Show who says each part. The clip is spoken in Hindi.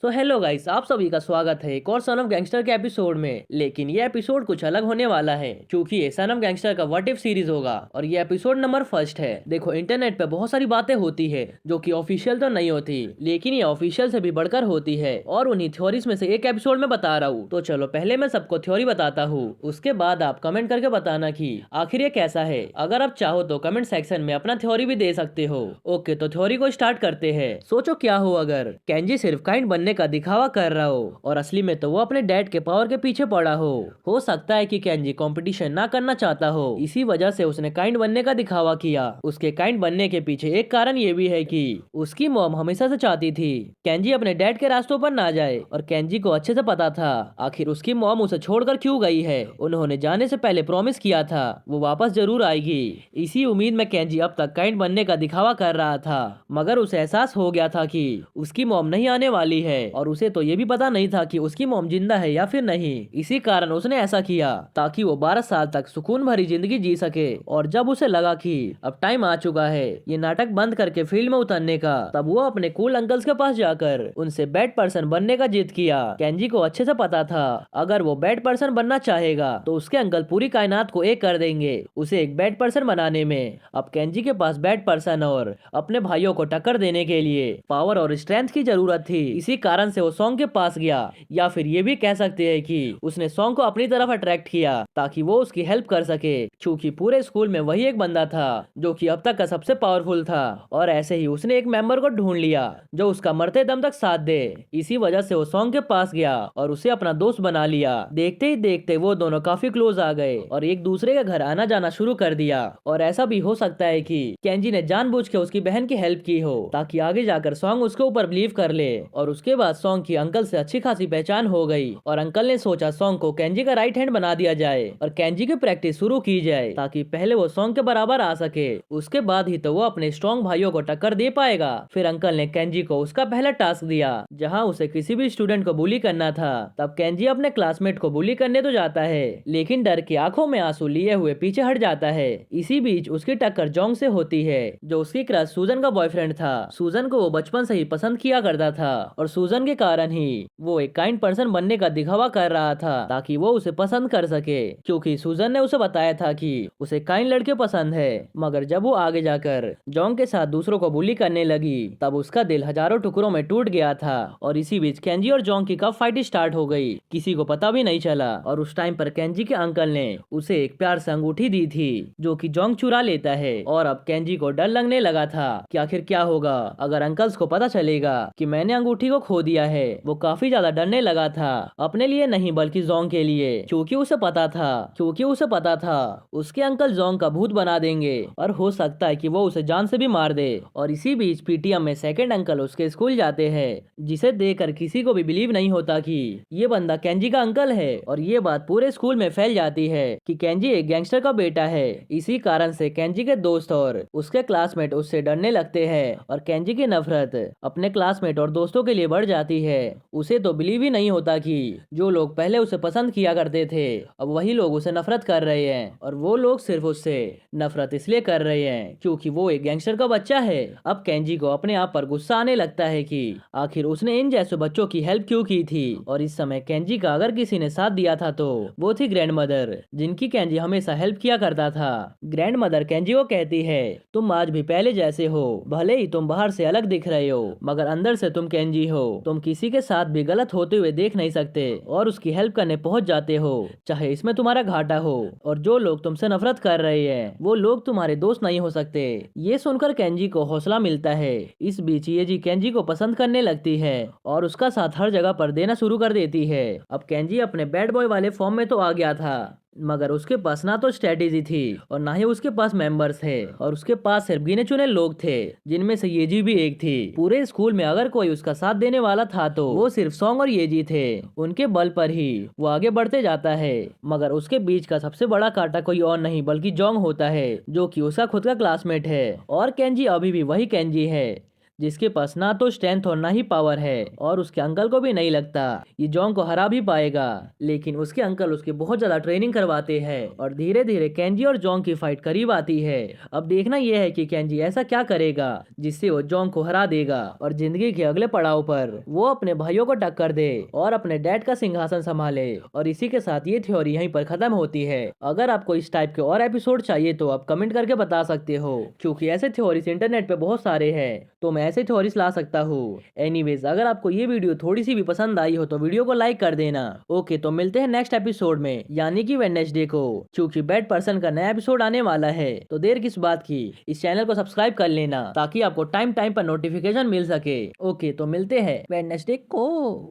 Speaker 1: हेलो गाइस, आप सभी का स्वागत है एक और सन ऑफ गैंगस्टर के एपिसोड में। लेकिन ये एपिसोड कुछ अलग होने वाला है क्योंकि ये सन ऑफ गैंगस्टर का व्हाट इफ सीरीज होगा और ये एपिसोड नंबर फर्स्ट है। देखो, इंटरनेट पे बहुत सारी बातें होती है जो कि ऑफिशियल तो नहीं होती, लेकिन ये ऑफिशियल से भी बढ़कर होती है और उन्हीं थ्योरीज में से एक एपिसोड में बता रहा हूँ। तो चलो पहले मैं सबको थ्योरी बताता हूँ, उसके बाद आप कमेंट करके बताना कि आखिर ये कैसा है। अगर आप चाहो तो कमेंट सेक्शन में अपना थ्योरी भी दे सकते हो। ओके, तो थ्योरी को स्टार्ट करते हैं। सोचो क्या हो अगर केंजी सिर्फ काइंड बनने का दिखावा कर रहा हो और असली में तो वो अपने डैड के पावर के पीछे पड़ा हो। सकता है कि केंजी कंपटीशन ना करना चाहता हो, इसी वजह से उसने काइंड बनने का दिखावा किया। उसके काइंड बनने के पीछे एक कारण ये भी है कि उसकी मॉम हमेशा से चाहती थी केंजी अपने डैड के रास्तों पर ना जाए और केंजी को अच्छे से पता था आखिर उसकी मॉम उसे छोड़कर क्यों गई है। उन्होंने जाने से पहले प्रॉमिस किया था वो वापस जरूर आएगी। इसी उम्मीद में केंजी अब तक काइंड बनने का दिखावा कर रहा था, मगर उसे एहसास हो गया था कि उसकी मॉम नहीं आने वाली है और उसे तो ये भी पता नहीं था कि उसकी मॉम जिंदा है या फिर नहीं। इसी कारण उसने ऐसा किया ताकि वो 12 साल तक सुकून भरी जिंदगी जी सके। और जब उसे लगा कि अब टाइम आ चुका है ये नाटक बंद करके फील्ड में उतरने का, तब वो अपने कूल अंकल्स के पास जाकर उनसे बैड पर्सन बनने का जिद किया। केंजी को अच्छे से पता था अगर वो बैड पर्सन बनना चाहेगा तो उसके अंकल पूरी कायनात को एक कर देंगे उसे एक बैड पर्सन बनाने में। अब केंजी के पास बैड पर्सन और अपने भाइयों को टक्कर देने के लिए पावर और स्ट्रेंथ की जरूरत थी। इसी कारण से वो सॉन्ग के पास गया, या फिर ये भी कह सकते हैं कि उसने सॉन्ग को अपनी तरफ अट्रैक्ट किया ताकि वो उसकी हेल्प कर सके, क्योंकि पूरे स्कूल में वही एक बंदा था जो कि अब तक का सबसे पावरफुल था। और ऐसे ही उसने एक मेंबर को ढूंढ लिया जो उसका मरते दम तक साथ दे। इसी वजह से वो सॉन्ग के पास गया और उसे अपना दोस्त बना लिया। देखते ही देखते वो दोनों काफी क्लोज आ गए और एक दूसरे के घर आना जाना शुरू कर दिया। और ऐसा भी हो सकता है कि केंजी ने जानबूझ के उसकी बहन की हेल्प की हो ताकि आगे जाकर सॉन्ग उसके ऊपर बिलीव कर ले। और उसके बाद सॉन्ग की अंकल से अच्छी खासी पहचान हो गई और अंकल ने सोचा सॉन्ग को केंजी का राइट हैंड बना दिया जाए और केंजी की प्रैक्टिस शुरू की जाए ताकि पहले वो सॉन्ग के बराबर आ सके। उसके बाद ही तो वो अपने स्ट्रॉन्ग भाइयों को टक्कर दे पाएगा। फिर अंकल ने केंजी को उसका पहला टास्क दिया जहाँ उसे किसी भी स्टूडेंट को बुली करना था। तब केंजी अपने क्लासमेट को बुली करने तो जाता है, लेकिन डर की आंखों में आंसू लिए हुए पीछे हट जाता है। इसी बीच उसकी टक्कर जोंग से होती है जो उसकी क्रश सूजन का बॉयफ्रेंड था। सूजन को वो बचपन से ही पसंद किया करता था और सूजन के कारण ही वो एक काइंड पर्सन बनने का दिखावा कर रहा था ताकि वो उसे पसंद कर सके, क्योंकि सूजन ने उसे बताया था कि उसे काइंड लड़के पसंद है। मगर जब वो आगे जाकर जोंग के साथ दूसरों को बुली करने लगी तब उसका दिल हजारों टुकड़ों में टूट गया था। और इसी बीच केंजी और जोंग की कब फाइट स्टार्ट हो गई किसी को पता भी नहीं चला। और उस टाइम पर केंजी के अंकल ने उसे एक प्यार से अंगूठी दी थी जो कि जोंग चुरा लेता है। और अब केंजी को डर लगने लगा था कि आखिर क्या होगा अगर अंकल्स को पता चलेगा कि मैंने अंगूठी को खो दिया है। वो काफी ज्यादा डरने लगा था, अपने लिए नहीं बल्कि जोंग के लिए, क्योंकि उसे पता था उसके अंकल जोंग का भूत बना देंगे और हो सकता है कि वो उसे जान से भी मार दे। और इसी बीच पीटीएम में सेकंड अंकल उसके स्कूल जाते हैं, जिसे देखकर किसी को भी बिलीव नहीं होता कि ये बंदा केंजी का अंकल है। और ये बात पूरे स्कूल में फैल जाती है कि केंजी एक गैंगस्टर का बेटा है। इसी कारण से केंजी के दोस्त और उसके क्लासमेट उससे डरने लगते हैं और केंजी की नफरत अपने क्लासमेट और दोस्तों के लिए बढ़ जाती है। उसे तो बिलीव ही नहीं होता कि जो लोग पहले उसे पसंद किया करते थे अब वही लोग उसे नफरत कर रहे हैं, और वो लोग सिर्फ उससे नफरत इसलिए कर रहे हैं क्योंकि वो एक गैंगस्टर का बच्चा है। अब केंजी को अपने आप पर गुस्सा आने लगता है कि आखिर उसने इन जैसे बच्चों की हेल्प क्यों की थी। और इस समय केंजी का अगर किसी ने साथ दिया था तो वो थी ग्रैंड मदर, जिनकी केंजी हमेशा हेल्प किया करता था। ग्रैंड मदर केंजी को कहती है तुम आज भी पहले जैसे हो, भले ही तुम बाहर से अलग दिख रहे हो मगर अंदर से तुम केंजी हो। तुम किसी के साथ भी गलत होते हुए देख नहीं सकते और उसकी हेल्प करने पहुंच जाते हो चाहे इसमें तुम्हारा घाटा हो। और जो लोग तुमसे नफरत कर रहे हैं वो लोग तुम्हारे दोस्त नहीं हो सकते। ये सुनकर केंजी को हौसला मिलता है। इस बीच ये जी केंजी को पसंद करने लगती है और उसका साथ हर जगह पर देना शुरू कर देती है। अब केंजी अपने बैड बॉय वाले फॉर्म में तो आ गया था, मगर उसके पास ना तो स्ट्रेटेजी थी और ना ही उसके पास मेंबर्स थे। और उसके पास सिर्फ गिने चुने लोग थे, जिनमें से येजी भी एक थी। पूरे स्कूल में अगर कोई उसका साथ देने वाला था तो वो सिर्फ सॉन्ग और येजी थे। उनके बल पर ही वो आगे बढ़ते जाता है। मगर उसके बीच का सबसे बड़ा कांटा कोई और नहीं बल्कि जोंग होता है, जो कि उसका खुद का क्लासमेट है। और केंजी अभी भी वही केंजी है जिसके पास ना तो स्ट्रेंथ और ना ही पावर है, और उसके अंकल को भी नहीं लगता ये जोंग को हरा भी पाएगा। लेकिन उसके अंकल उसके बहुत ज्यादा ट्रेनिंग करवाते हैं और धीरे धीरे केंजी और जोंग की फाइट करीब आती है। अब देखना यह है कि केंजी ऐसा क्या करेगा जिससे वो जोंग को हरा देगा और जिंदगी के अगले पड़ाव पर वो अपने भाइयों को टक्कर दे और अपने डैड का सिंहासन संभाले। और इसी के साथ ये थ्योरी यहीं पर खत्म होती है। अगर आपको इस टाइप के और एपिसोड चाहिए तो आप कमेंट करके बता सकते हो, क्योंकि ऐसे थ्योरीज इंटरनेट पे बहुत सारे हैं, तो मैं ऐसे थ्योरीज ला सकता हूँ। एनीवेज, अगर आपको ये वीडियो थोड़ी सी भी पसंद आई हो तो वीडियो को लाइक कर देना। ओके, तो मिलते हैं नेक्स्ट एपिसोड में, यानी कि वेडनेसडे को, क्योंकि बैड पर्सन का नया एपिसोड आने वाला है। तो देर किस बात की, इस चैनल को सब्सक्राइब कर लेना ताकि आपको टाइम टाइम पर नोटिफिकेशन मिल सके। ओके, तो मिलते हैं वेडनेसडे को।